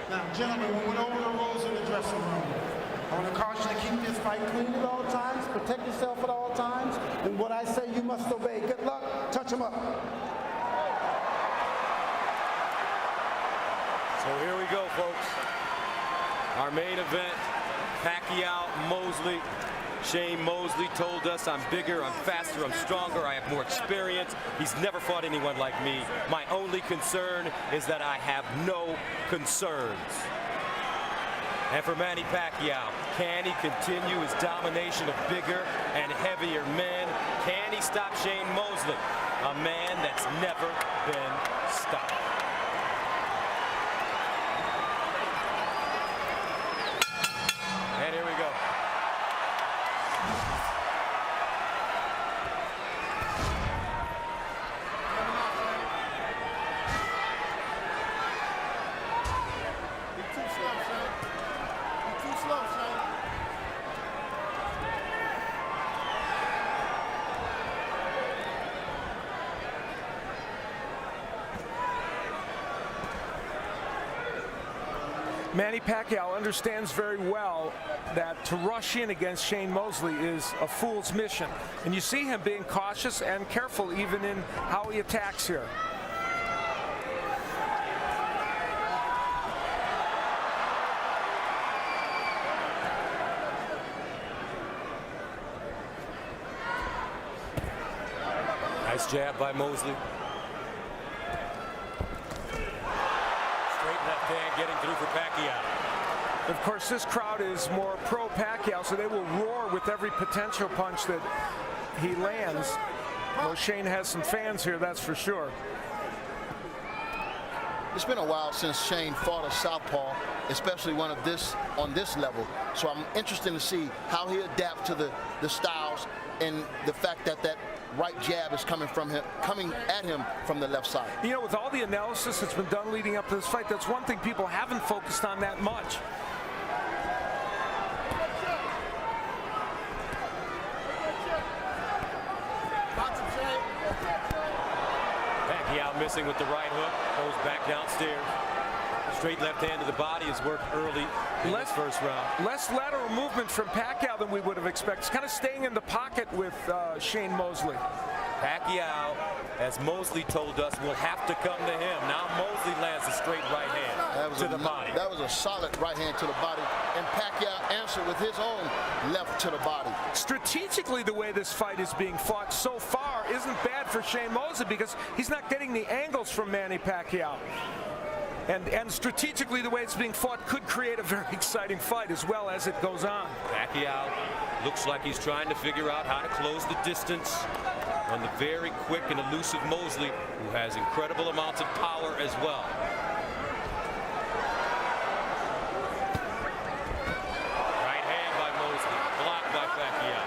Now, gentlemen, we went over the rules in the dressing room. I want to caution you to keep this fight clean at all times, protect yourself at all times, and what I say you must obey. Good luck. Touch him up. So here we go, folks. Our main event, Pacquiao, Mosley. Shane Mosley told us, I'm bigger, I'm faster, I'm stronger, I have more experience. He's never fought anyone like me. My only concern is that I have no concerns. And for Manny Pacquiao, can he continue his domination of bigger and heavier men? Can he stop Shane Mosley, a man that's never been stopped? And here we go. Manny Pacquiao understands very well that to rush in against Shane Mosley is a fool's mission. And you see him being cautious and careful even in how he attacks here. Nice jab by Mosley. Left hand getting through for Pacquiao. Of course, this crowd is more pro-Pacquiao, so they will roar with every potential punch that he lands. Well, Shane has some fans here, that's for sure. It's been a while since Shane fought a southpaw, especially one of this on this level. So I'm interested to see how he adapts to the styles and the fact that that right jab is coming at him from the left side. You know, with all the analysis that's been done leading up to this fight, that's one thing people haven't focused on that much. Pacquiao missing with the right hook, goes back downstairs. Straight left hand to the body has worked early in this first round. Less lateral movement from Pacquiao than we would have expected. He's kind of staying in the pocket with Shane Mosley. Pacquiao, as Mosley told us, will have to come to him. Now Mosley lands a straight right hand to the body. That was a solid right hand to the body, and Pacquiao answered with his own left to the body. Strategically, the way this fight is being fought so far isn't bad for Shane Mosley because he's not getting the angles from Manny Pacquiao. And strategically, the way it's being fought could create a very exciting fight as well as it goes on. Pacquiao looks like he's trying to figure out how to close the distance on the very quick and elusive Mosley, who has incredible amounts of power as well. Right hand by Mosley, blocked by Pacquiao.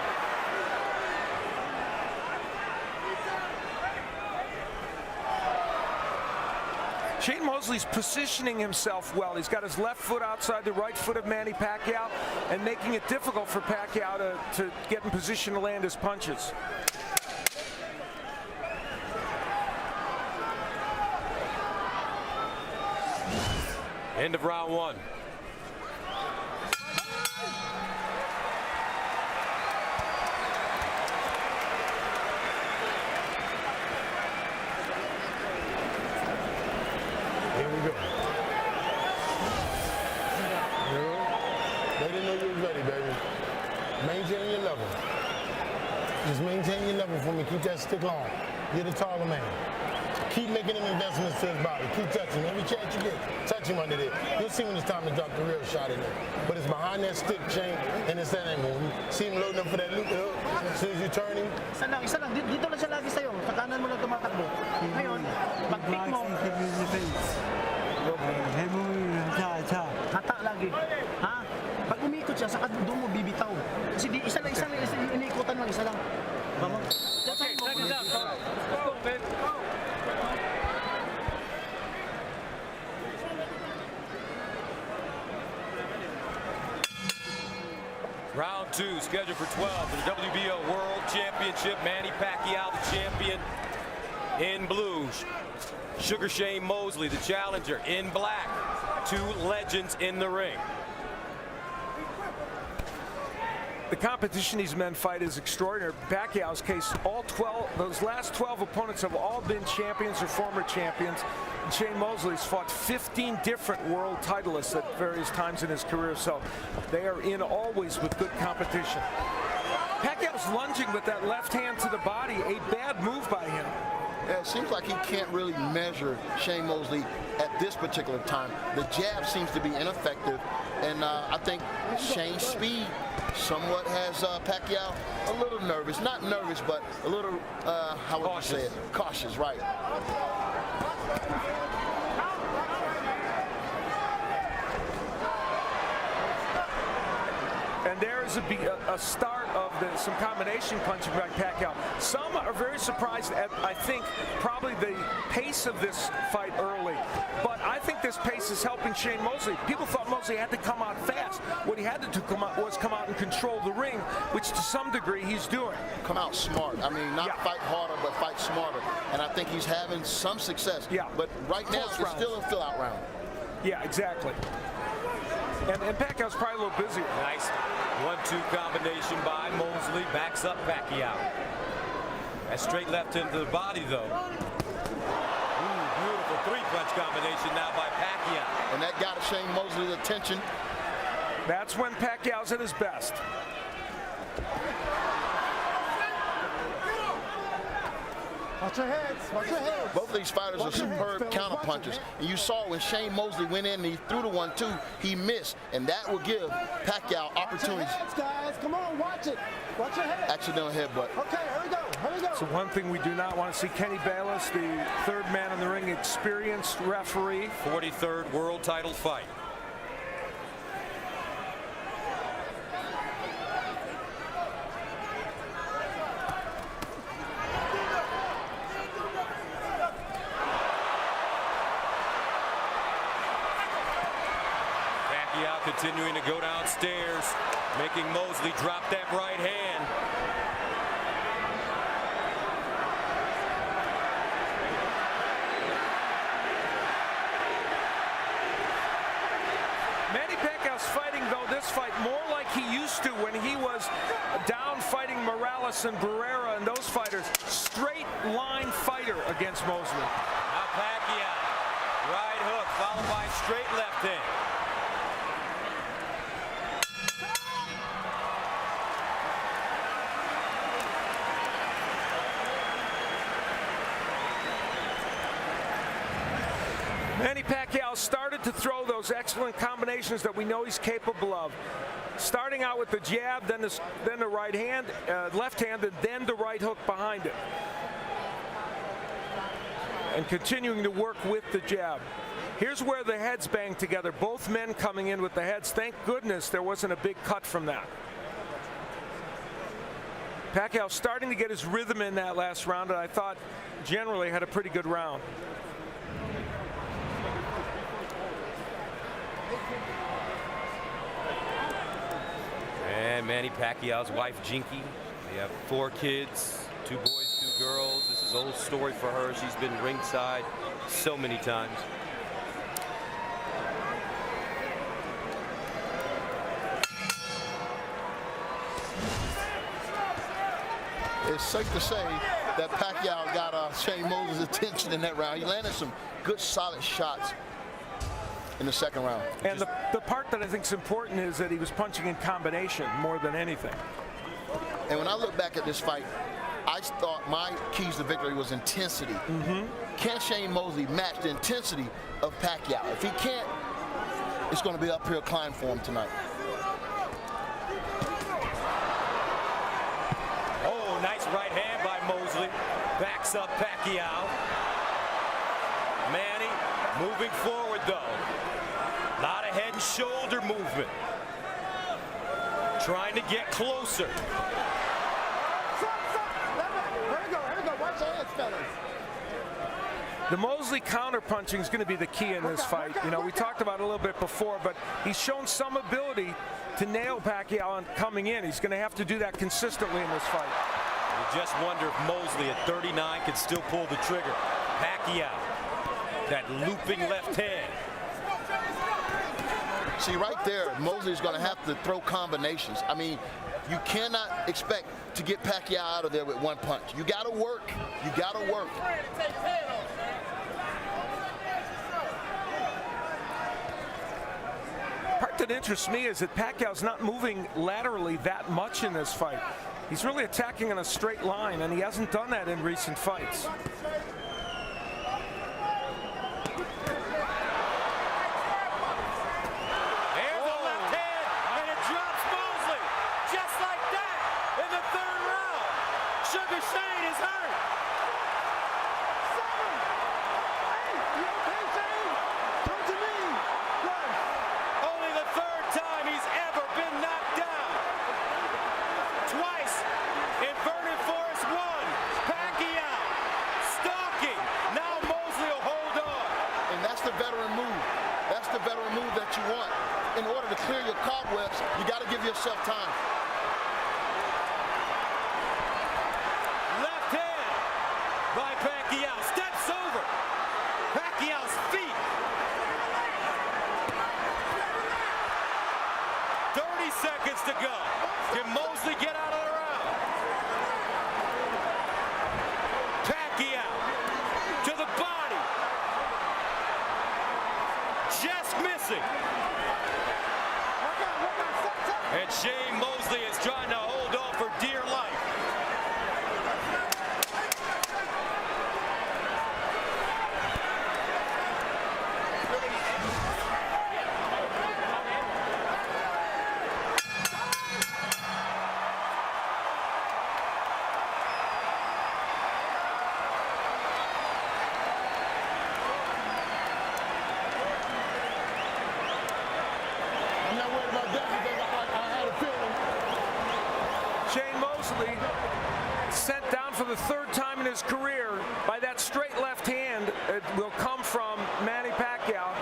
Shane Mosley's positioning himself well. He's got his left foot outside the right foot of Manny Pacquiao and making it difficult for Pacquiao to get in position to land his punches. End of round one. Here we go. They didn't know you was ready, baby. Maintain your level. Just maintain your level for me. Keep that stick long. You're the taller man. Keep making them investments to his body. Keep touching him. Every chance you get, touch him under there. You'll see when it's time to drop the real shot in there. But it's behind that stick chain, and it's that angle. You see him loading up for that loop hook. As soon as you turn him. Isa lang. Dito lang siya lagi sa'yo. Sa kanan mo lang tumatakbo. Ngayon, pag-pick mo. Hata lagi. Ha? Pag umikot siya, saka doon mo bibitaw. Kasi di, isa lang, iniikutan lang, isa lang. Mama? Okay, second down. Go, babe. Round two, scheduled for 12 for the WBO World Championship. Manny Pacquiao, the champion, in blue. Sugar Shane Mosley, the challenger, in black. two legends in the ring. The competition these men fight is extraordinary. Pacquiao's case, those last 12 opponents have all been champions or former champions. And Shane Mosley's fought 15 different world titleists at various times in his career, so they are in always with good competition. Pacquiao's lunging with that left hand to the body, a bad move by him. Yeah, it seems like he can't really measure Shane Mosley at this particular time. The jab seems to be ineffective, and I think Shane's speed somewhat has Pacquiao a little nervous. Not nervous, but a little, how would you say it? Cautious, right. And there's a start of some combination punching by Pacquiao. Some are very surprised at, I think, probably the pace of this fight early. But I think this pace is helping Shane Mosley. People thought Mosley had to come out fast. What he had to do was come out and control the ring, which to some degree he's doing. Come out smart. I mean, not fight harder, but fight smarter. And I think he's having some success. Yeah. But right now, it's still a fill-out round. Yeah, exactly. And Pacquiao's probably a little busier. Nice 1-2 combination by Mosley. Backs up Pacquiao. That straight left into the body, though. Ooh, beautiful three-punch combination now by Pacquiao. And that got Shane Mosley's attention. That's when Pacquiao's at his best. Watch your heads. Watch your heads. Both of these fighters are superb counterpunchers. And you saw when Shane Mosley went in and he threw the 1-2, he missed. And that will give Pacquiao opportunities. Watch your heads, guys. Come on, watch it. Watch your head. Accidental headbutt. Okay, here we go. Here we go. So one thing we do not want to see, Kenny Bayless, the third man in the ring, experienced referee. 43rd world title fight. Continuing to go downstairs, making Mosley drop that right hand. Manny Pacquiao's fighting, though, this fight more like he used to when he was down fighting Morales and Barrera and those fighters. Straight line fighter against Mosley. Now Pacquiao, right hook followed by straight left hand. Manny Pacquiao started to throw those excellent combinations that we know he's capable of. Starting out with the jab, then the right hand, left hand, and then the right hook behind it. And continuing to work with the jab. Here's where the heads bang together. Both men coming in with the heads. Thank goodness there wasn't a big cut from that. Pacquiao starting to get his rhythm in that last round, and I thought generally had a pretty good round. And Manny Pacquiao's wife, Jinky. They have 4 kids, 2 boys, 2 girls. This is an old story for her. She's been ringside so many times. It's safe to say that Pacquiao got Shane Mosley's attention in that round. He landed some good, solid shots in the second round. And the part that I think is important is that he was punching in combination more than anything. And when I look back at this fight, I thought my keys to victory was intensity. Can Shane Mosley match the intensity of Pacquiao? If he can't, it's going to be an uphill climb for him tonight. Oh, nice right hand by Mosley. Backs up Pacquiao. Manny moving forward, though. A lot of head and shoulder movement. Trying to get closer. Here we go. Watch your heads, fellas. The Mosley counterpunching is going to be the key in this fight. You know, we talked about it a little bit before, but he's shown some ability to nail Pacquiao on coming in. He's going to have to do that consistently in this fight. You just wonder if Mosley at 39 can still pull the trigger. Pacquiao, that looping left hand. See, right there, Mosley's going to have to throw combinations. I mean, you cannot expect to get Pacquiao out of there with one punch. You got to work. You got to work. Part that interests me is that Pacquiao's not moving laterally that much in this fight. He's really attacking in a straight line, and he hasn't done that in recent fights. Sent down for the third time in his career by that straight left hand. It will come from Manny Pacquiao.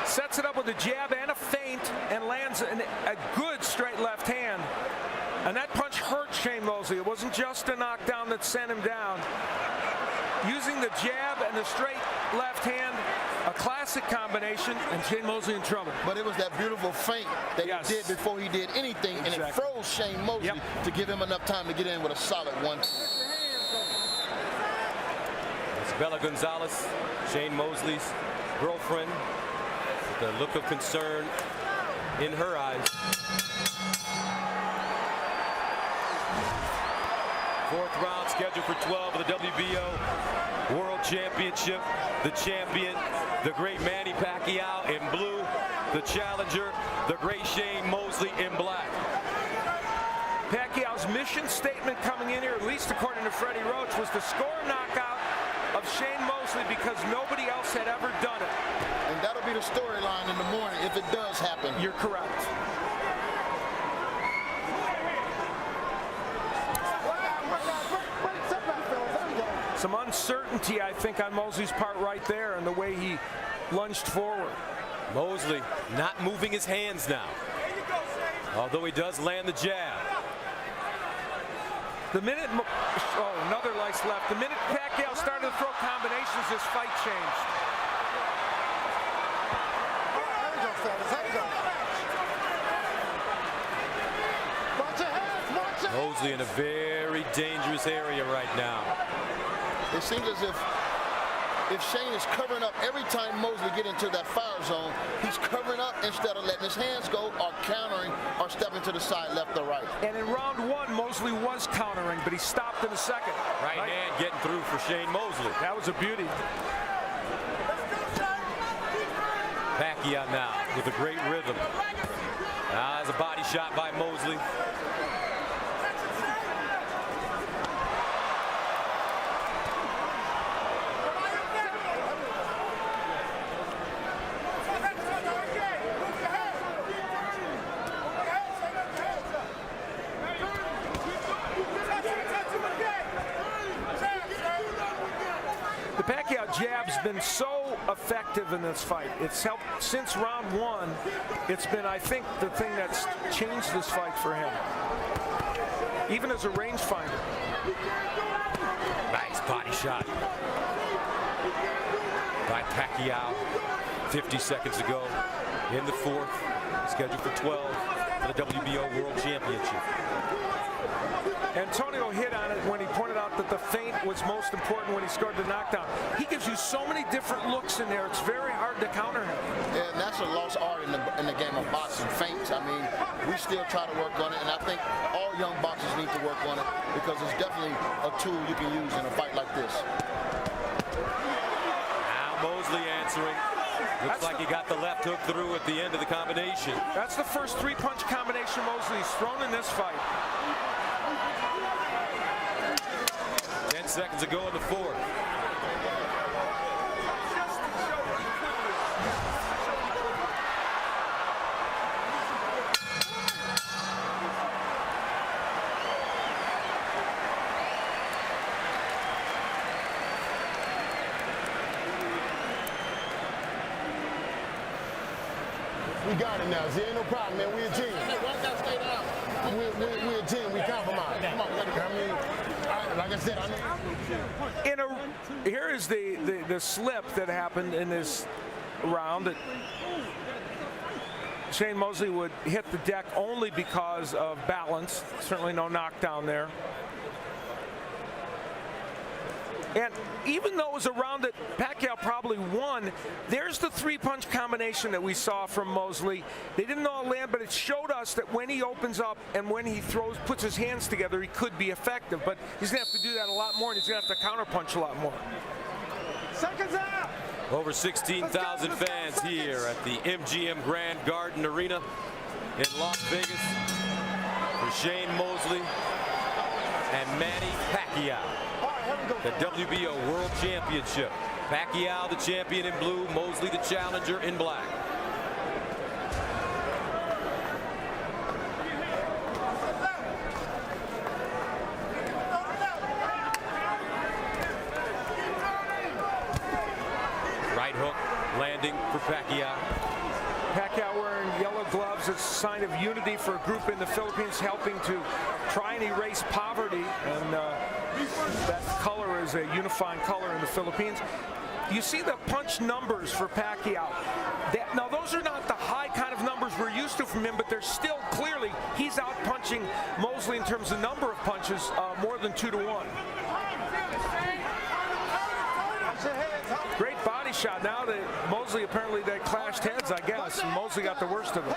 Sets it up with a jab and a feint and lands a good straight left hand. And that punch hurt Shane Mosley. It wasn't just a knockdown that sent him down. Using the jab and the straight left hand, a classic combination, and Shane Mosley in trouble. But it was that beautiful feint that he did before he did anything, and it froze Shane Mosley to give him enough time to get in with a solid one. It's Bella Gonzalez, Shane Mosley's girlfriend, with a look of concern in her eyes. Fourth round scheduled for 12 of the WBO World Championship. The champion, the great Manny Pacquiao in blue. The challenger, the great Shane Mosley in black. Pacquiao's mission statement coming in here, at least according to Freddie Roach, was to score a knockout of Shane Mosley because nobody else had ever done it. And that'll be the storyline in the morning if it does happen. You're correct. Some uncertainty, I think, on Mosley's part right there and the way he lunged forward. Mosley not moving his hands now, although he does land the jab. The minute, another nice left. The minute Pacquiao started to throw combinations, this fight changed. Mosley in a very dangerous area right now. It seems as if Shane is covering up every time Mosley get into that fire zone, he's covering up instead of letting his hands go or countering or stepping to the side, left or right. And in round one, Mosley was countering, but he stopped in the second. Right hand getting through for Shane Mosley. That was a beauty. Pacquiao now with a great rhythm. There's a body shot by Mosley. Jab's been so effective in this fight. It's helped since round one. It's been, I think, the thing that's changed this fight for him, even as a rangefinder. Nice body shot by Pacquiao. 50 seconds to go in the fourth, scheduled for 12 for the WBO World Championship. Antonio hit on it when he pointed out that the feint was most important when he scored the knockdown. He gives you so many different looks in there. It's very hard to counter him. Yeah, and that's a lost art in the game of boxing, feints. I mean, we still try to work on it, and I think all young boxers need to work on it because it's definitely a tool you can use in a fight like this. Now Mosley answering. Looks like he got the left hook through at the end of the combination. That's the first three-punch combination Mosley's thrown in this fight. 10 seconds to go in the fourth. We got it now. See, ain't no problem, man. We a team. We a team. We compromise. Come on, I mean, like I said, Here is the slip that happened in this round. That Shane Mosley would hit the deck only because of balance. Certainly no knockdown there. And even though it was a round that Pacquiao probably won, there's the three-punch combination that we saw from Mosley. They didn't all land, but it showed us that when he opens up and when he puts his hands together, he could be effective. But he's going to have to do that a lot more, and he's going to have to counterpunch a lot more. Seconds out. Over 16,000 fans here at the MGM Grand Garden Arena in Las Vegas for Shane Mosley and Manny Pacquiao. The WBO World Championship. Pacquiao the champion in blue, Mosley the challenger in black. Right hook landing for Pacquiao. Pacquiao wearing yellow gloves. It's a sign of unity for a group in the Philippines, helping to try and erase poverty. And that color is a unifying color in the Philippines. You see the punch numbers for Pacquiao. Now, those are not the high kind of numbers we're used to from him, but they're still clearly, he's out punching Mosley in terms of number of punches, more than 2-1. Great body shot. Now that Mosley, apparently they clashed heads, I guess, and Mosley got the worst of it.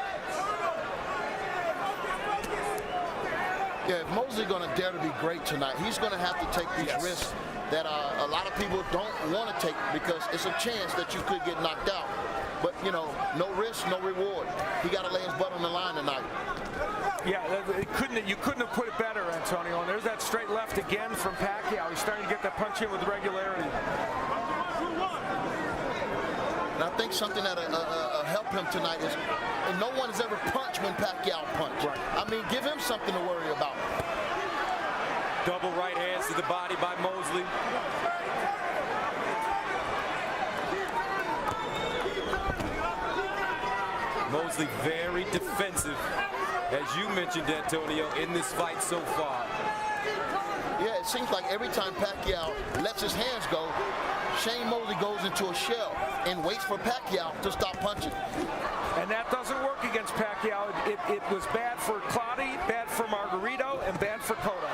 Yeah, if Mosley's going to dare to be great tonight, he's going to have to take these risks that a lot of people don't want to take because it's a chance that you could get knocked out. But, you know, no risk, no reward. He got to lay his butt on the line tonight. Yeah, you couldn't have put it better, Antonio. And there's that straight left again from Pacquiao. He's starting to get that punch in with regularity. And I think something that'll help him tonight is, and no one has ever punched when Pacquiao punched. Right. I mean, give him something to worry about. Double right hands to the body by Mosley. Mosley very defensive, as you mentioned, Antonio, in this fight so far. Yeah, it seems like every time Pacquiao lets his hands go, Shane Mosley goes into a shell and waits for Pacquiao to stop punching. And that doesn't work against Pacquiao. It was bad for Cotto, bad for Margarito, and bad for Cotto.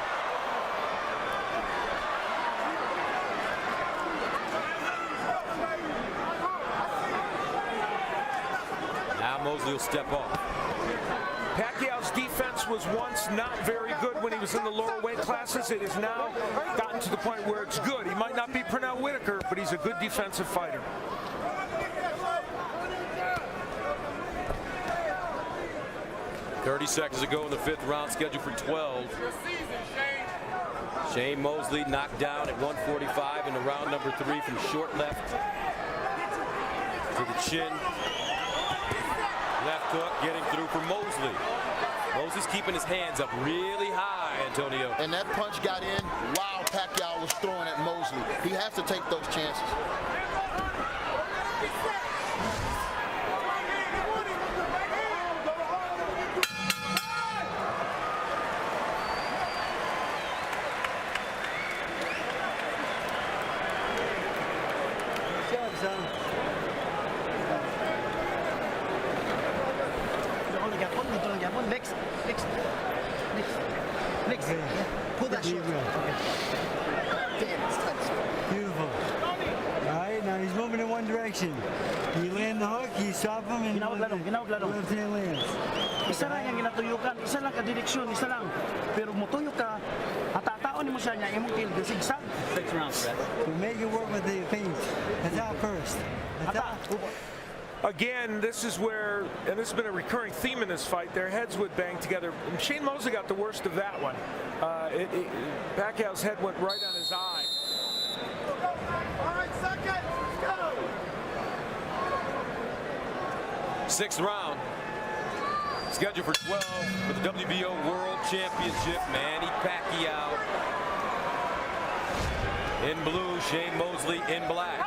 Now Mosley will step off. Pacquiao's defense was once not very good when he was in the lower weight classes. It has now gotten to the point where it's good. He might not be Pernell Whitaker, but he's a good defensive fighter. .30 seconds to go in the fifth round, scheduled for 12. Shane Mosley knocked down at 145 in the round number 3 from short left to the chin. Left hook getting through for Mosley. Mosley's keeping his hands up really high, Antonio. And that punch got in while Pacquiao was throwing at Mosley. He has to take those chances. Next. Yeah. Pull that short. Beautiful. All right, now he's moving in one direction. You land the hook, you stop him, and Ginawag ladong. left hand lands. Isa lang yung ginatuyukan, isa lang ka-direksyon, isa lang. Pero mutuyok ka, atataon mo siya niya, imong tail, sigsag. 6 rounds, Brad. So make it work with the feint. Attack first. Attack. Again, this is where, and this has been a recurring theme in this fight, their heads would bang together. And Shane Mosley got the worst of that one. Pacquiao's head went right on his eye. All right, second. Go. 6th round. Scheduled for 12 for the WBO World Championship. Manny Pacquiao in blue, Shane Mosley in black.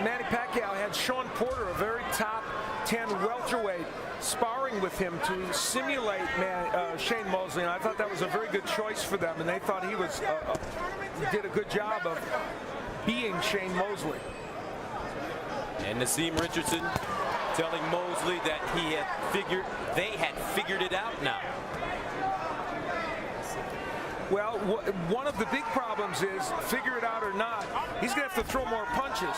Manny Pacquiao had Sean Porter, a very top 10 welterweight, sparring with him to simulate Shane Mosley, and I thought that was a very good choice for them, and they thought he was did a good job of being Shane Mosley. And Naseem Richardson telling Mosley that they had figured it out now. Well, one of the big problems is, figure it out or not, he's going to have to throw more punches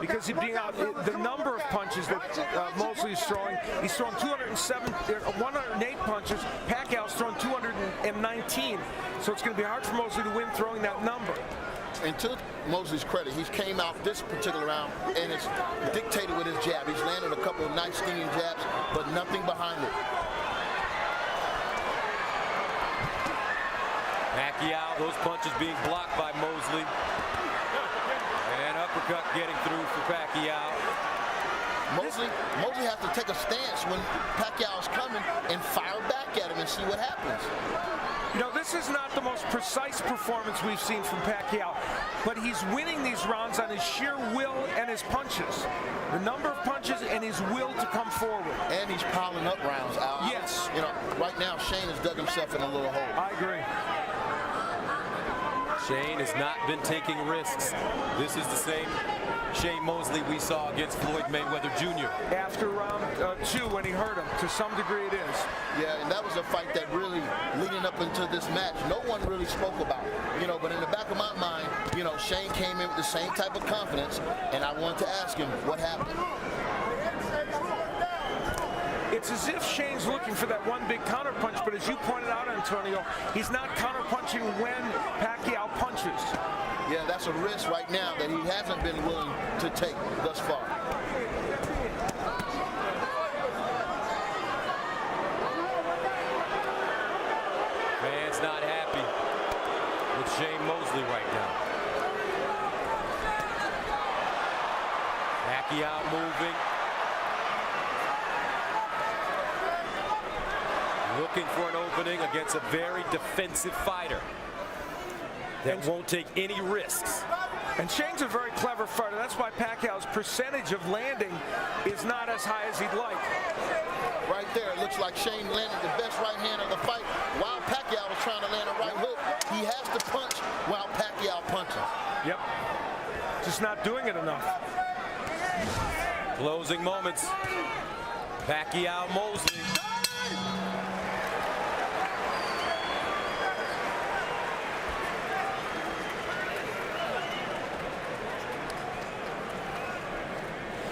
because he's being out. The number of punches that Mosley is throwing, he's throwing 108 punches. Pacquiao's throwing 219. So it's going to be hard for Mosley to win throwing that number. And to Mosley's credit, he's came out this particular round and it's dictated with his jab. He's landed a couple of nice stinging jabs, but nothing behind it. Pacquiao, those punches being blocked by Mosley. And uppercut getting through for Pacquiao. Mosley has to take a stance when Pacquiao's coming and fire back at him and see what happens. You know, this is not the most precise performance we've seen from Pacquiao, but he's winning these rounds on his sheer will and his punches. The number of punches and his will to come forward. And he's piling up rounds. Yes. You know, right now Shane has dug himself in a little hole. I agree. Shane has not been taking risks. This is the same Shane Mosley we saw against Floyd Mayweather Jr. After round 2 when he hurt him, to some degree it is. Yeah, and that was a fight that really, leading up into this match, no one really spoke about. You know, but in the back of my mind, you know, Shane came in with the same type of confidence, and I wanted to ask him what happened. It's as if Shane's looking for that one big counterpunch, but as you pointed out, Antonio, he's not counterpunching when Pacquiao punches. Yeah, that's a risk right now that he hasn't been willing to take thus far. Fans not happy with Shane Mosley right now. Pacquiao moving. Looking for an opening against a very defensive fighter that won't take any risks. And Shane's a very clever fighter. That's why Pacquiao's percentage of landing is not as high as he'd like. Right there, it looks like Shane landed the best right hand of the fight while Pacquiao was trying to land a right hook. He has to punch while Pacquiao punches. Yep. Just not doing it enough. Closing moments. Pacquiao Mosley.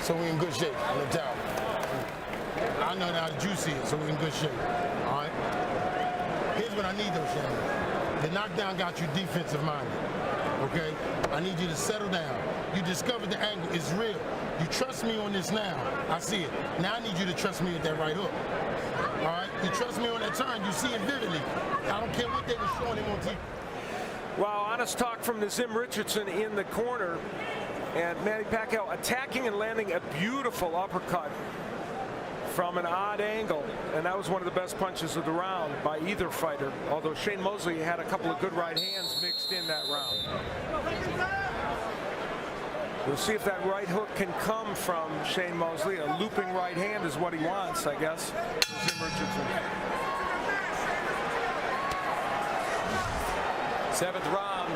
So we're in good shape, no doubt. I know how juicy it is, so we're in good shape. All right? Here's what I need though, Shane. The knockdown got you defensive minded. Okay? I need you to settle down. You discovered the angle. It's real. You trust me on this now. I see it. Now I need you to trust me with that right hook. All right? You trust me on that turn. You see it vividly. I don't care what they were showing him on TV. Wow, honest talk from Naseem Richardson in the corner. And Manny Pacquiao attacking and landing a beautiful uppercut from an odd angle. And that was one of the best punches of the round by either fighter. Although Shane Mosley had a couple of good right hands mixed in that round. We'll see if that right hook can come from Shane Mosley. A looping right hand is what he wants, I guess. Naseem Richardson. 7th round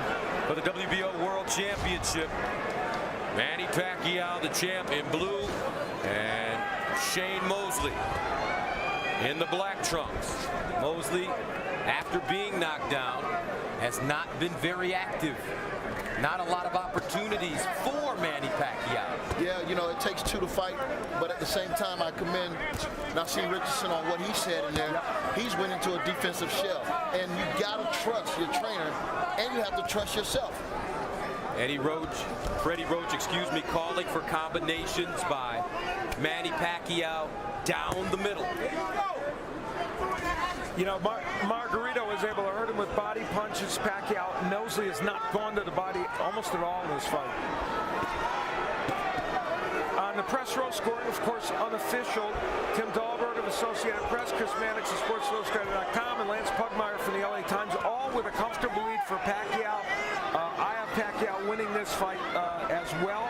for the WBO World Championship. Manny Pacquiao, the champ, in blue, and Shane Mosley In the black trunks, Mosley, after being knocked down, has not been very active. Not a lot of opportunities for Manny Pacquiao. Yeah, you know, it takes two to fight, but at the same time, I commend Naseem Richardson on what he said in there. He's went into a defensive shell, and you gotta trust your trainer, and you have to trust yourself. Freddie Roach, excuse me, calling for combinations by Manny Pacquiao down the middle. You know, Margarito was able to hurt him with body punches. Pacquiao, Mosley has not gone to the body almost at all in this fight. On the press row scoring, of course, unofficial, Tim Dahlberg of Associated Press, Chris Mannix of SportsIllustrated.com, and Lance Pugmire from the LA Times, all with a comfortable lead for Pacquiao. I have Pacquiao winning this fight as well.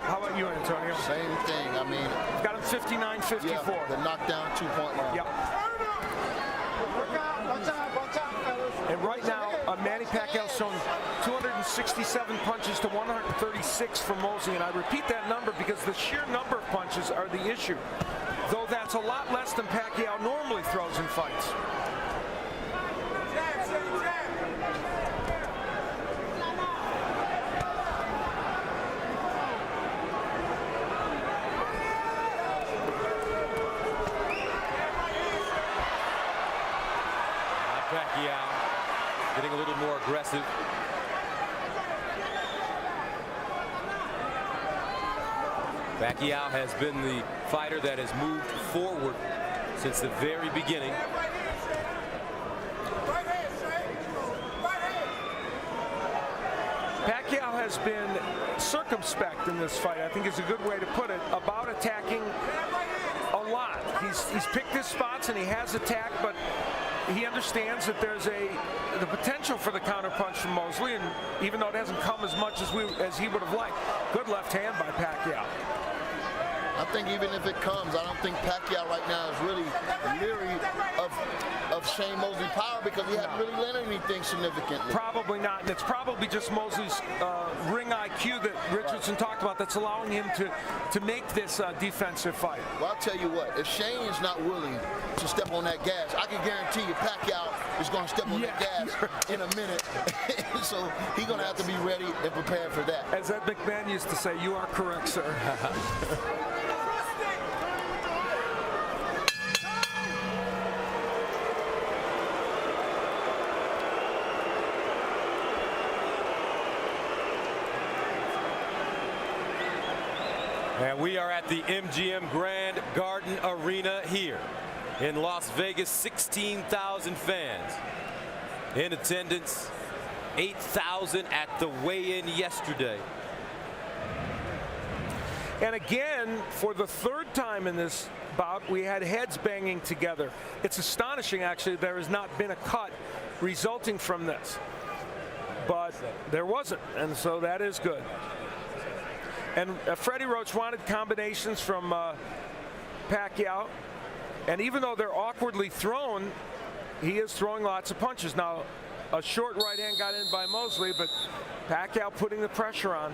How about you, Antonio? Same thing. I mean, got him 59-54. Yeah, the knockdown 2-point round. Yep. And right now, Manny Pacquiao's shown 267 punches to 136 from Mosley. And I repeat that number because the sheer number of punches are the issue. Though that's a lot less than Pacquiao normally throws in fights. Pacquiao getting a little more aggressive. Pacquiao has been the fighter that has moved forward since the very beginning. Pacquiao has been circumspect in this fight, I think is a good way to put it, about attacking a lot. He's picked his spots and he has attacked, but he understands that there's the potential for the counterpunch from Mosley, and even though it hasn't come as much as he would have liked, good left hand by Pacquiao. I think even if it comes, I don't think Pacquiao right now is really leery of Shane Mosley's power because he hasn't really learned anything significantly. Probably not, and it's probably just Mosley's ring IQ that Richardson talked about that's allowing him to make this defensive fight. Well, I'll tell you what, if Shane is not willing to step on that gas, I can guarantee you Pacquiao is going to step on that gas in a minute. So he's going to have to be ready and prepared for that. As Ed McMahon used to say, you are correct, sir. And we are at the MGM Grand Garden Arena here in Las Vegas. 16,000 fans in attendance. 8,000 at the weigh-in yesterday. And again, for the third time in this bout, we had heads banging together. It's astonishing, actually, there has not been a cut resulting from this. But there wasn't, and so that is good. And Freddie Roach wanted combinations from Pacquiao. And even though they're awkwardly thrown, he is throwing lots of punches. Now, a short right hand got in by Mosley, but Pacquiao putting the pressure on.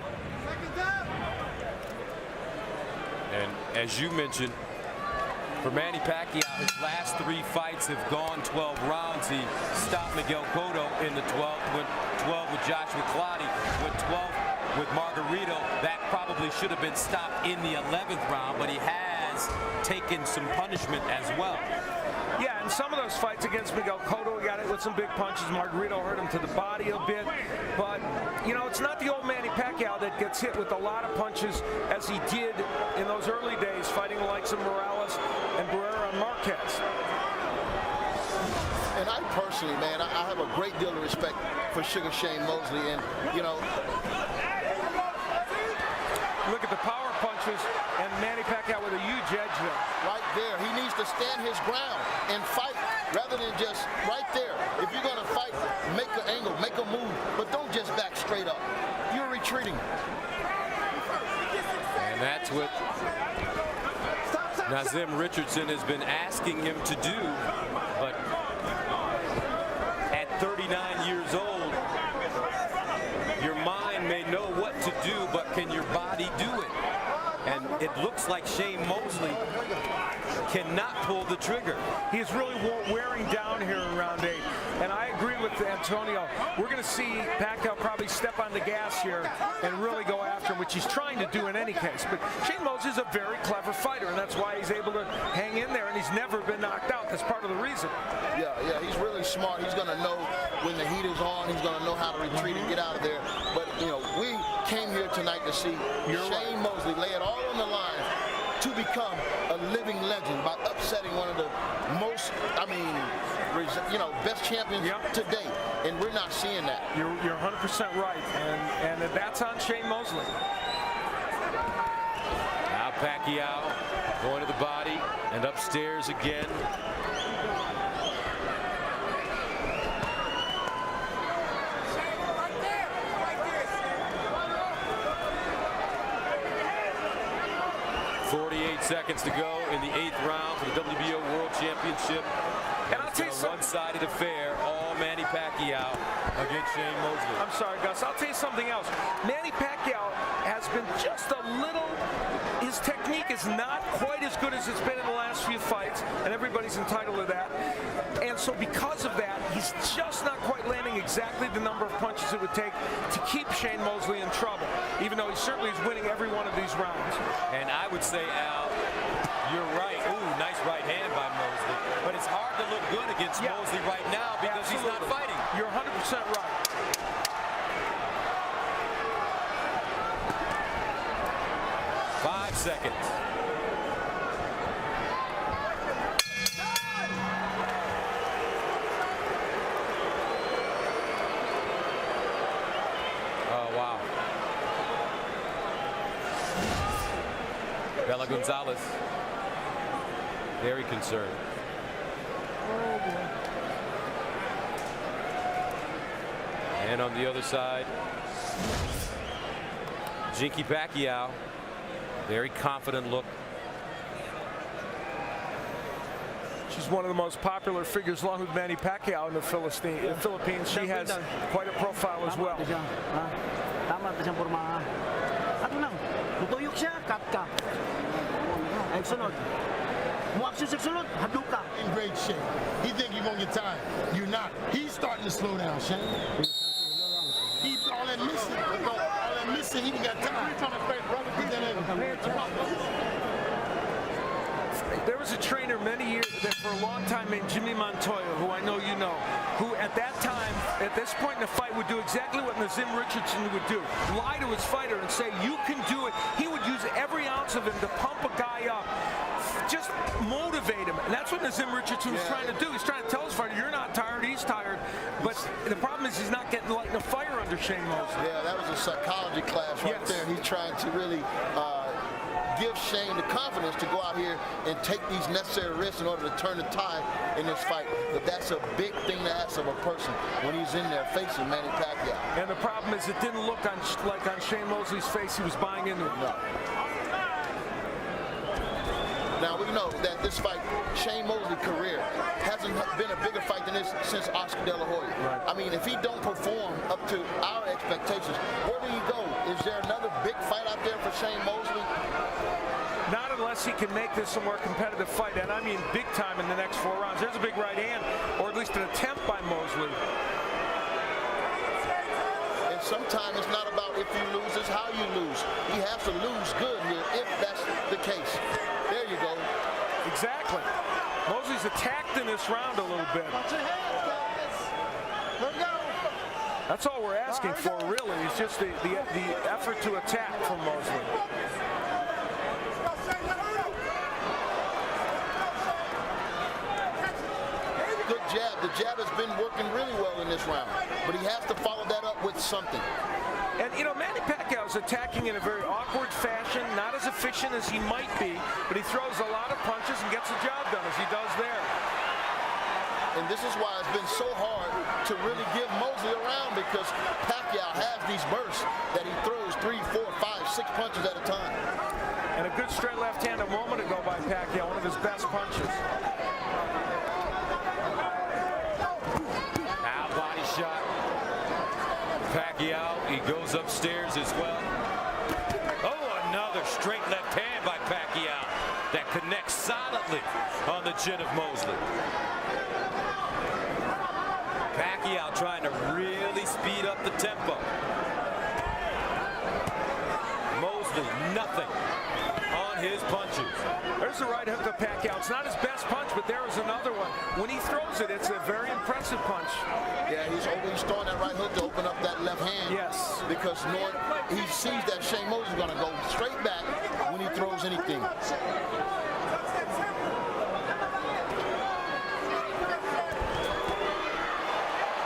And as you mentioned, for Manny Pacquiao, his last 3 fights have gone 12 rounds. He stopped Miguel Cotto in the 12th, went 12 with Joshua Clottey, went 12 with Margarito. That probably should have been stopped in the 11th round, but he has taken some punishment as well. Yeah, and some of those fights against Miguel Cotto, he got it with some big punches. Margarito hurt him to the body a bit. But, you know, it's not the old Manny Pacquiao that gets hit with a lot of punches as he did in those early days, fighting the likes of Morales and Barrera and Marquez. And I personally, man, I have a great deal of respect for Sugar Shane Mosley. And, you know, look at the power punches and Manny Pacquiao with a huge edge there. Right there. He needs to stand his ground and fight rather than just right there. If you're going to fight, make an angle, make a move, but don't just back straight up. You're retreating. And that's what Naseem Richardson has been asking him to do. But at 39 years old, your mind may know what to do, but can your body do it? And it looks like Shane Mosley cannot pull the trigger. He is really wearing down here in round 8. And I agree with Antonio. We're going to see Pacquiao probably step on the gas here and really go after him, which he's trying to do in any case. But Shane Mosley is a very clever fighter, and that's why he's able to hang in there, and he's never been knocked out. That's part of the reason. Yeah, he's really smart. He's going to know when the heat is on. He's going to know how to retreat and get out of there. But, you know, we came here tonight to see Shane Mosley lay it all on the line to become a living legend by upsetting one of the most, best champions to date. And we're not seeing that. You're 100% right, and that's on Shane Mosley. Now Pacquiao going to the body and upstairs again. Seconds to go in the 8th round for the WBO World Championship. And I'll tell you something. One-sided affair, all Manny Pacquiao against Shane Mosley. I'm sorry, Gus. I'll tell you something else. Manny Pacquiao has been just a little, his technique is not quite as good as it's been in the last few fights, and everybody's entitled to that. And so because of that, he's just not quite landing exactly the number of punches it would take to keep Shane Mosley in trouble, even though he certainly is winning every one of these rounds. And I would say, Al, you're right. Ooh, nice right hand by Mosley. But it's hard to look good against Mosley right now because he's not fighting. You're 100% right. Seconds. Oh, wow. Bella Gonzalez, very concerned. And on the other side, Jinky Pacquiao. Very confident look. She's one of the most popular figures along with Manny Pacquiao in the Philippines. She has quite a profile as well. Tama siyang pormahan. Ano lang, tutuyok siya, cut ka. Ay sunod. Mo-action sa sunod, hadlok ka. In great shape. He think you're gonna get tired. You're not. He's starting to slow down, Shane. All that missing, he got tired. There was a trainer many years, for a long time, named Jimmy Montoya, who I know you know, who at that time, at this point in the fight, would do exactly what Nazim Richardson would do. Lie to his fighter and say, you can do it. He would use every ounce of him to pump a guy up. Just motivate him. And that's what Nazim Richardson was trying to do. He's trying to tell his fighter, you're not tired, he's tired. But the problem is he's not getting lighting a fire under Shane Mosley. Yeah, that was a psychology class right there. He's trying to really give Shane the confidence to go out here and take these necessary risks in order to turn the tide in this fight. But that's a big thing to ask of a person when he's in there facing Manny Pacquiao. And the problem is it didn't look like on Shane Mosley's face he was buying into it. No. Now, we know that this fight, Shane Mosley's career, hasn't been a bigger fight than this since Oscar De La Hoya. Right. I mean, if he don't perform up to our expectations, where do you go? Is there another big fight out there for Shane Mosley? Not unless he can make this a more competitive fight, and I mean big time in the next 4 rounds. There's a big right hand, or at least an attempt by Mosley. And sometimes it's not about if you lose, it's how you lose. He has to lose good here if that's the case. There you go. Exactly. Mosley's attacked in this round a little bit. Watch your head, guys. Let go. That's all we're asking for, really. It's just the effort to attack from Mosley. Good jab. The jab has been working really well in this round, but he has to follow that up with something. And, you know, Manny Pacquiao is attacking in a very awkward fashion, not as efficient as he might be, but he throws a lot of punches and gets the job done, as he does there. And this is why it's been so hard to really give Mosley around, because Pacquiao has these bursts that he throws 3, 4, 5, 6 punches at a time. And a good straight left hand a moment ago by Pacquiao, one of his best punches. Now body shot. Pacquiao, he goes upstairs as well. Oh, another straight left hand by Pacquiao. that connects solidly on the chin of Mosley. Pacquiao trying to really speed up the tempo. Mosley, nothing on his punches. There's the right hook of Pacquiao. It's not his best punch, but there is another one. When he throws it, it's a very impressive punch. Yeah, he's throwing that right hook to open up that left hand. Yes. Because he sees that Shane Mosley's going to go straight back when he throws anything.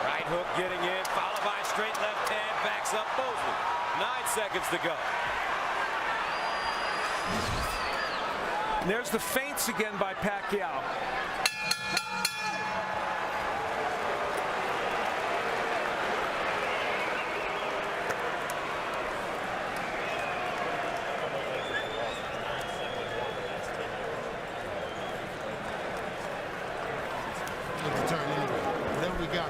Right hook getting in, followed by straight left hand, backs up Mosley. 9 seconds to go. And there's the feints again by Pacquiao. Turn anyway. Whatever we got.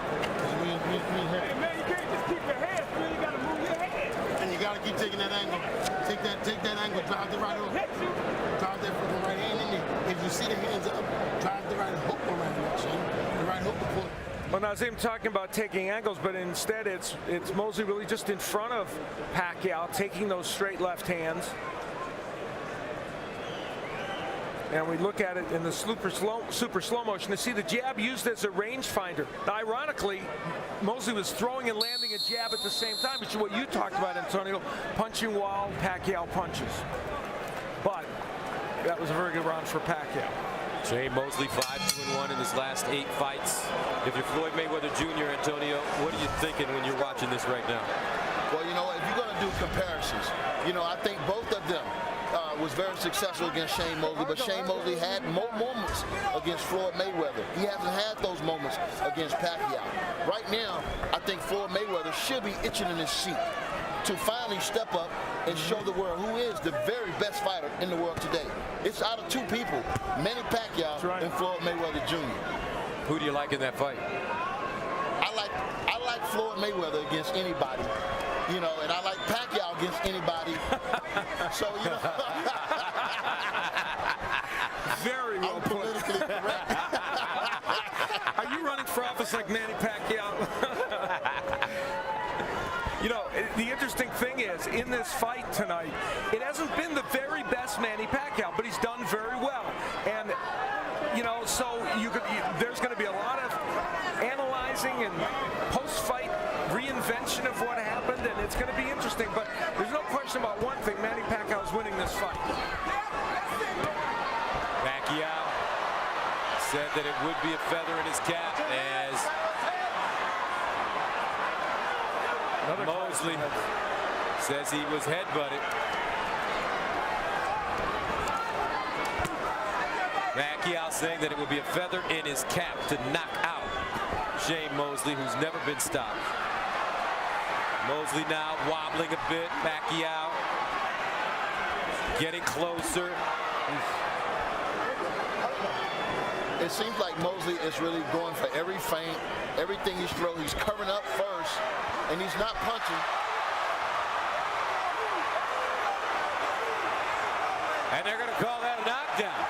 Hey man, you can't just keep your hands free. You gotta move your head. And you gotta keep taking that angle. Take that angle. Drive the right hook. Drive that fucking right hand in there. If you see the hands up, drive the right hook around that chin. The right hook will pull. Well, Nazim talking about taking angles, but instead it's Mosley really just in front of Pacquiao, taking those straight left hands. And we look at it in the super slow motion to see the jab used as a rangefinder. Now, ironically, Mosley was throwing and landing a jab at the same time, which is what you talked about, Antonio, punching while Pacquiao punches. But that was a very good round for Pacquiao. Shane Mosley 5-2-1 in his last 8 fights. If you're Floyd Mayweather Jr., Antonio, what are you thinking when you're watching this right now? Well, you know, if you're going to do comparisons, you know, I think both of them was very successful against Shane Mosley, but Shane Mosley had more moments against Floyd Mayweather. He hasn't had those moments against Pacquiao. Right now, I think Floyd Mayweather should be itching in his seat to finally step up and show the world who is the very best fighter in the world today. It's out of 2 people, Manny Pacquiao and Floyd Mayweather Jr. Who do you like in that fight? I like Floyd Mayweather against anybody, you know, and I like Pacquiao against anybody. So, you know. Very well put. Politically correct. Are you running for office like Manny Pacquiao? You know, the interesting thing is, in this fight tonight, it hasn't been the very best Manny Pacquiao, but he's done very well. And, you know, so there's going to be a lot of analyzing and post-fight reinvention of what happened, and it's going to be interesting. But there's no question about one thing, Manny Pacquiao is winning this fight. Pacquiao said that it would be a feather in his cap as Mosley says he was headbutted. Pacquiao saying that it would be a feather in his cap to knock out Shane Mosley, who's never been stopped. Mosley now wobbling a bit. Pacquiao getting closer. It seems like Mosley is really going for every feint, everything he's throwing. He's covering up first, and he's not punching. And they're going to call that a knockdown.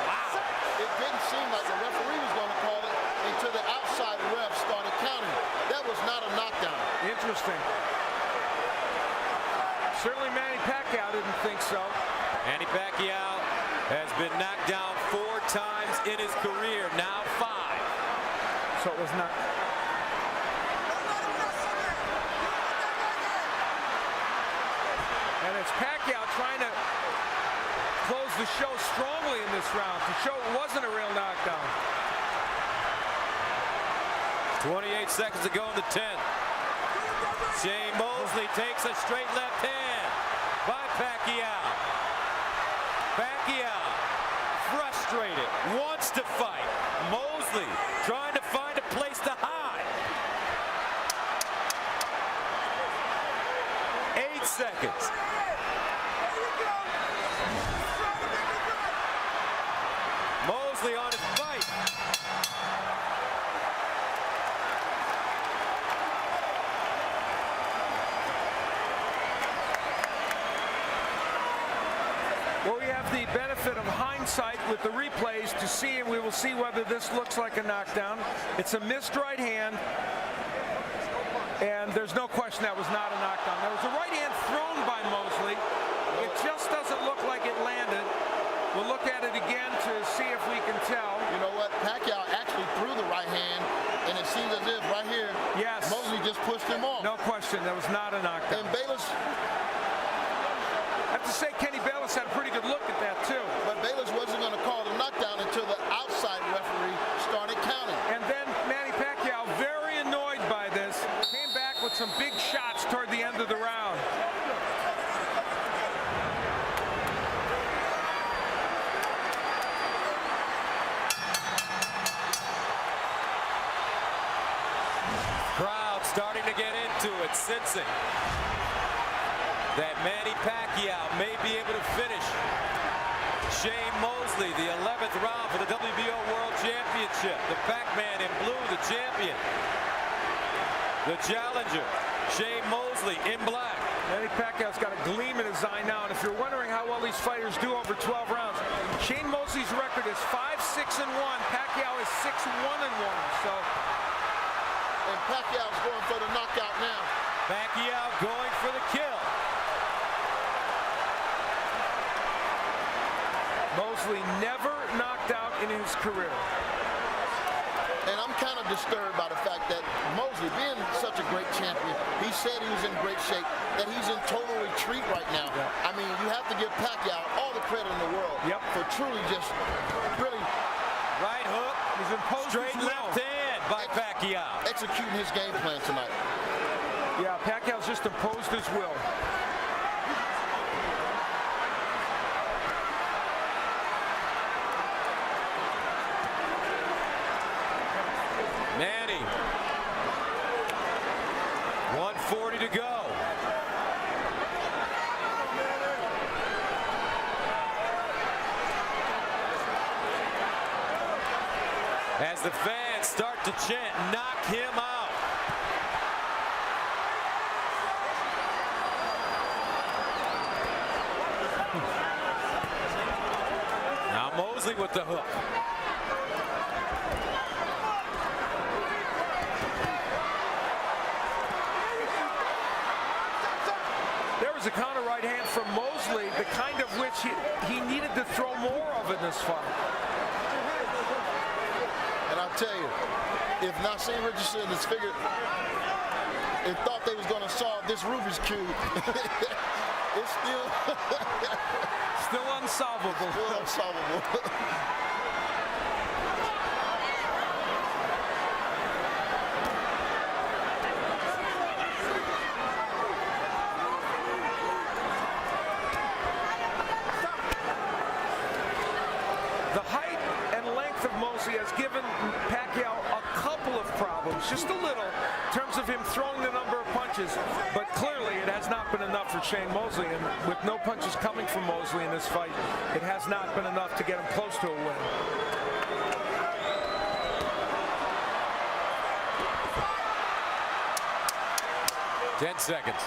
Wow. It didn't seem like the referee was going to call it until the outside ref started counting. That was not a knockdown. Interesting. Certainly Manny Pacquiao didn't think so. Manny Pacquiao has been knocked down 4 times in his career, now 5. So it was not. And it's Pacquiao trying to close the show strongly in this round to show it wasn't a real knockdown. 28 seconds to go in the 10th. Shane Mosley takes a straight left hand by Pacquiao. Pacquiao, frustrated, wants to fight. Mosley trying to find a place to hide. 8 seconds. Mosley on his fight. Well, we have the benefit with the replays to see, and we will see whether this looks like a knockdown. It's a missed right hand, and there's no question that was not a knockdown. There was a right hand thrown by Mosley. It just doesn't look like it landed. We'll look at it again to see if we can tell. You know what? Pacquiao actually threw the right hand, and it seems as if right here, yes, Mosley just pushed him off. No question, that was not a knockdown. And Bayless, I have to say, Kenny Bayless had a pretty good look at that too. but Bayless wasn't going to call the knockdown until the outside referee started counting. And then Manny Pacquiao, very annoyed by this, came back with some big shots toward the end of the round. Crowd starting to get into it, sensing that Manny Pacquiao may be able to finish Shane Mosley, the 11th round for the WBO World Championship. The Pac-Man in blue, the champion. The challenger, Shane Mosley in black. Manny Pacquiao's got a gleam in his eye now, and if you're wondering how well these fighters do over 12 rounds, Shane Mosley's record is 5-6-1. Pacquiao is 6-1-1. So. And Pacquiao's going for the knockout now. Pacquiao going for the kill. Mosley never knocked out in his career. And I'm kind of disturbed by the fact that Mosley, being such a great champion, he said he was in great shape, that he's in total retreat right now. Yeah. I mean, you have to give Pacquiao all the credit in the world for truly just really right hook. He's imposed straight his left hand by Pacquiao. Executing his game plan tonight. Yeah, Pacquiao's just imposed his will. Manny. 140 to go. As the fans start to chant, knock him out. Now Mosley with the hook. There was a counter right hand from Mosley, the kind of which he needed to throw more of in this fight. And I'll tell you, if Nassim Richardson is figured and thought they was going to solve this Rubik's Cube, it's still still unsolvable. Still unsolvable. The height and length of Mosley has given Pacquiao a couple of problems, just a little, in terms of him throwing the number of punches, but clearly it has not been enough for Shane Mosley, and with no punches coming from Mosley in this fight, it has not been enough to get him close to a win. Ten seconds.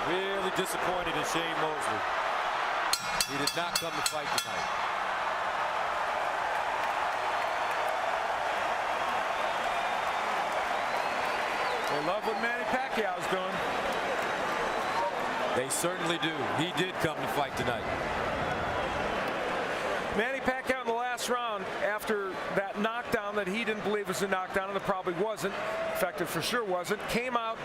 Really disappointed in Shane Mosley. He did not come to fight tonight. They love what Manny Pacquiao's doing. They certainly do. He did come to fight tonight. Manny Pacquiao in the last round, after that knockdown that he didn't believe was a knockdown, and it probably wasn't, in fact it for sure wasn't, came out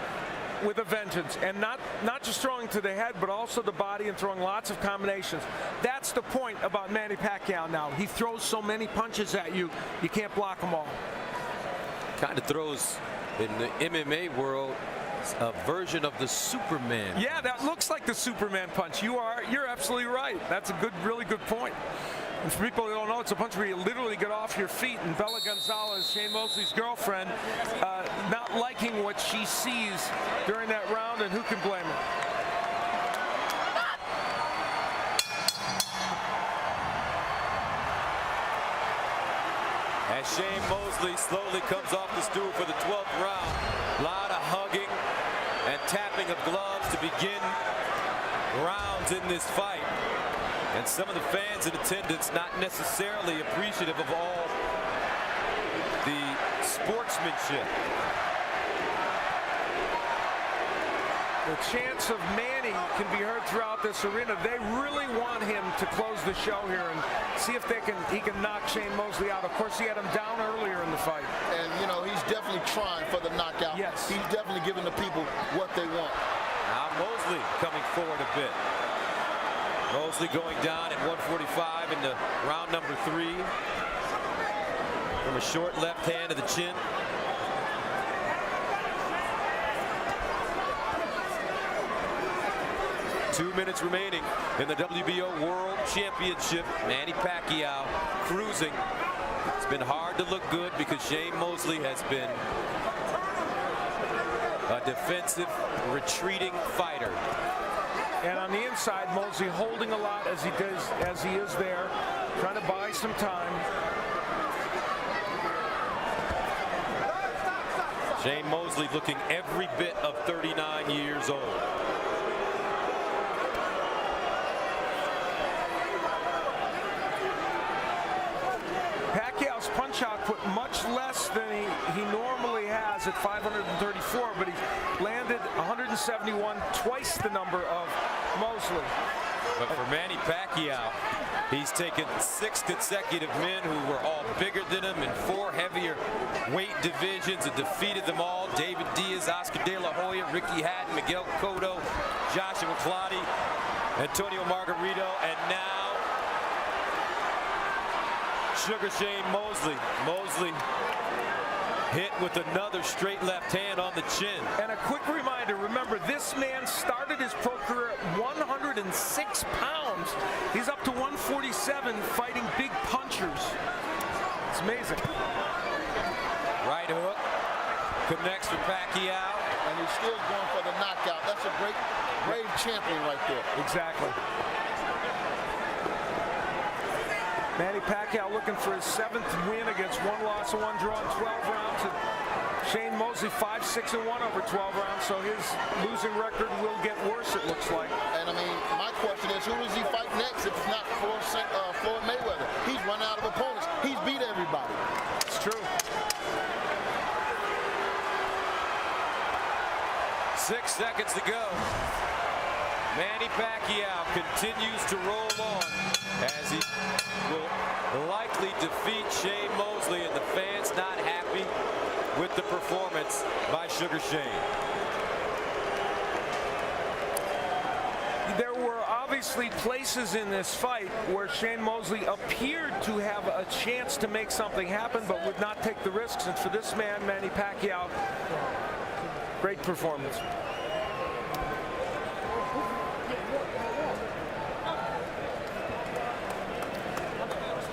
with a vengeance, and not just throwing to the head, but also the body, and throwing lots of combinations. That's the point about Manny Pacquiao now. He throws so many punches at you, you can't block them all. Kind of throws, in the MMA world, a version of the Superman. Yeah, that looks like the Superman punch. You're absolutely right. That's a really good point. And for people who don't know, it's a punch where you literally get off your feet. And Bella Gonzalez, Shane Mosley's girlfriend, not liking what she sees during that round, and who can blame her? As Shane Mosley slowly comes off the stool for the 12th round, a lot of hugging and tapping of gloves to begin rounds in this fight. And some of the fans in attendance not necessarily appreciative of all the sportsmanship. The chants of Manny can be heard throughout this arena. They really want him to close the show here and see if he can knock Shane Mosley out. Of course, he had him down earlier in the fight. And, you know, he's definitely trying for the knockout. Yes. He's definitely giving the people what they want. Now Mosley coming forward a bit. Mosley going down at 145 in the round number 3. From a short left hand to the chin. Two minutes remaining in the WBO World Championship. Manny Pacquiao cruising. It's been hard to look good because Shane Mosley has been a defensive, retreating fighter. And on the inside, Mosley holding a lot as he is there, trying to buy some time. Shane Mosley looking every bit of 39 years old. Pacquiao's punch output much less than he normally has at 534, but he landed 171, twice the number of Mosley. But for Manny Pacquiao, he's taken 6 consecutive men who were all bigger than him in 4 heavier weight divisions and defeated them all. David Diaz, Oscar De La Hoya, Ricky Hatton, Miguel Cotto, Joshua Claudio, Antonio Margarito, and now Sugar Shane Mosley. Mosley hit with another straight left hand on the chin. And a quick reminder, remember, this man started his pro career at 106 pounds. He's up to 147 fighting big punchers. It's amazing. Right hook connects for Pacquiao. And he's still going for the knockout. That's a great, brave champion right there. Exactly. Manny Pacquiao looking for his 7th win against 1 loss and 1 draw in 12 rounds. And Shane Mosley 5-6-1 over 12 rounds, so his losing record will get worse, it looks like. And I mean, my question is, who does he fight next if it's not Floyd Mayweather? He's run out of opponents. He's beat everybody. It's true. 6 seconds to go. Manny Pacquiao continues to roll on as he will likely defeat Shane Mosley, and the fans not happy with the performance by Sugar Shane. There were obviously places in this fight where Shane Mosley appeared to have a chance to make something happen, but would not take the risks. And for this man, Manny Pacquiao, great performance.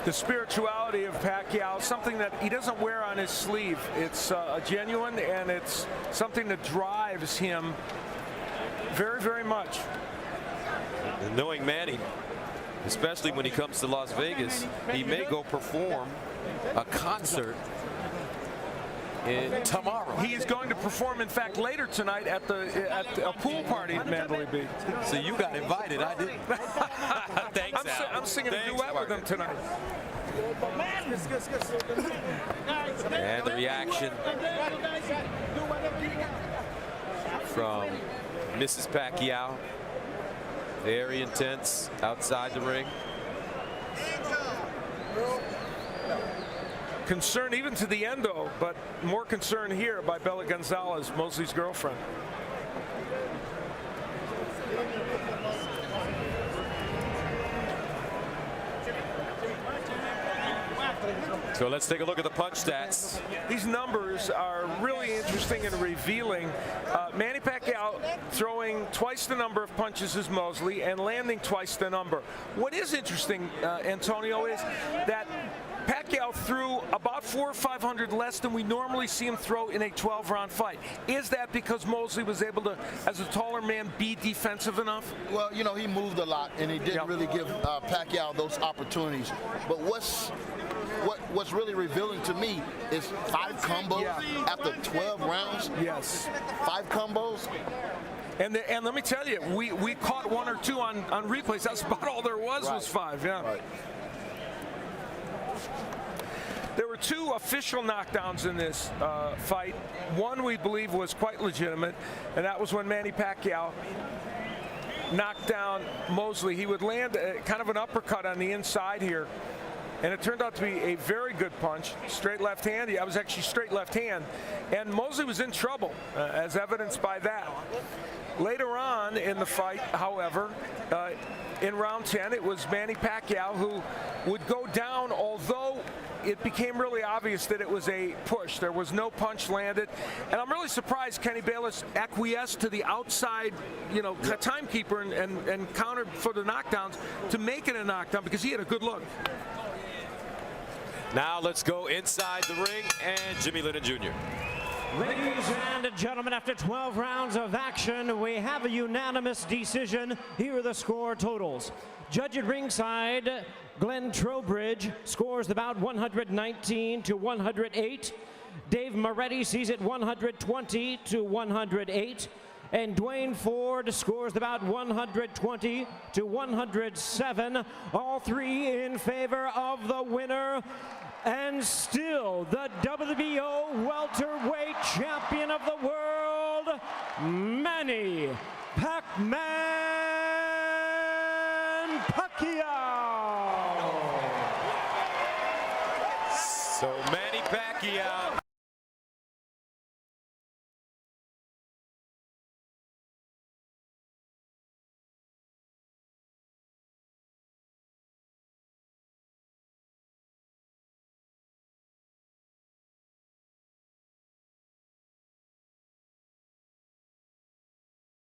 The spirituality of Pacquiao, something that he doesn't wear on his sleeve. It's genuine, and it's something that drives him very, very much. And knowing Manny, especially when he comes to Las Vegas, he may go perform a concert tomorrow. He is going to perform, in fact, later tonight at a pool party at Mandalay Bay. So you got invited, I didn't. Thanks, Al. I'm singing a duet with him tonight. And the reaction from Mrs. Pacquiao. Very intense outside the ring. Concern even to the end, though, but more concern here by Bella Gonzalez, Mosley's girlfriend. So let's take a look at the punch stats. These numbers are really interesting and revealing. Manny Pacquiao throwing twice the number of punches as Mosley and landing twice the number. What is interesting, Antonio, is that Pacquiao threw about 400 or 500 less than we normally see him throw in a 12-round fight. Is that because Mosley was able to, as a taller man, be defensive enough? Well, you know, he moved a lot, and he didn't really give Pacquiao those opportunities. But what's really revealing to me is 5 combos after 12 rounds. Yes. 5 combos. And let me tell you, we caught one or two on replays. That's about all there was 5. Yeah. Right. There were 2 official knockdowns in this fight. One we believe was quite legitimate, and that was when Manny Pacquiao knocked down Mosley. He would land kind of an uppercut on the inside here, and it turned out to be a very good punch. Straight left hand. Yeah, it was actually straight left hand, and Mosley was in trouble, as evidenced by that. Later on in the fight, however, in round 10, it was Manny Pacquiao who would go down, although it became really obvious that it was a push. There was no punch landed. And I'm really surprised Kenny Bayless acquiesced to the outside, timekeeper and countered for the knockdowns to make it a knockdown because he had a good look. Now let's go inside the ring and Jimmy Lennon Jr. Ladies and gentlemen, after 12 rounds of action, we have a unanimous decision. Here are the score totals. Judge at ringside, Glenn Trowbridge, scores the bout 119 to 108. Dave Moretti sees it 120 to 108. And Dwayne Ford scores the bout 120 to 107. All 3 in favor of the winner. And still the WBO welterweight champion of the world, Manny Pac-Man Pacquiao. So Manny Pacquiao